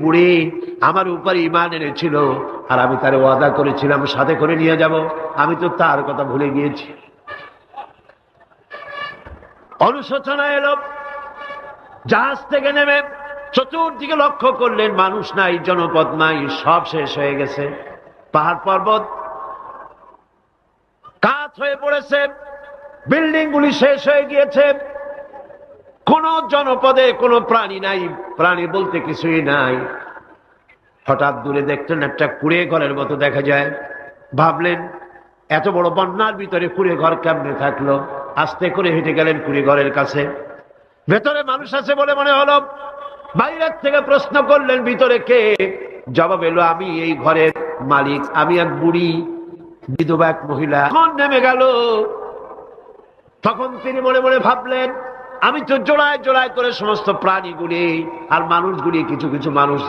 বুড়ি আমার উপর ঈমান এনেছিল, আর আমি তার ওয়াদা করেছিলাম সাথে করে নিয়ে যাব, আমি তো তার কথা ভুলে গিয়েছি। অনুশোচনা এলো। জাহাজ থেকে নেমে চতুর্দিকে লক্ষ্য করলেন, মানুষ নাই, জনপদ নাই, সব শেষ হয়ে গেছে। পাহাড় পর্বত কাত হয়ে পড়েছে, বিল্ডিং গুলি শেষ হয়ে গিয়েছে, কোন জনপদে কোনো প্রাণী নাই, প্রাণী বলতে কিছুই নাই। হঠাৎ দূরে দেখলেন একটা কুড়ে ঘরের মতো দেখা যায়। ভাবলেন এত বড় বন্যার ভিতরে কুড়ে ঘর কেমনে থাকলো। আস্তে করে হেঁটে গেলেন কুড়ে ঘরের কাছে। ভেতরে মানুষ আছে বলে মনে হলো। বাইরের থেকে প্রশ্ন করলেন ভিতরে কে? জবাব এলো আমি এই ঘরের মালিক, আমি এক বুড়ি বিধবা এক মহিলা। তখন নেমে গেল। তখন তিনি মনে মনে ভাবলেন আমি তো জোড়ায় জোড়ায় করে সমস্ত প্রাণীগুলি আর মানুষগুলি, কিছু কিছু মানুষ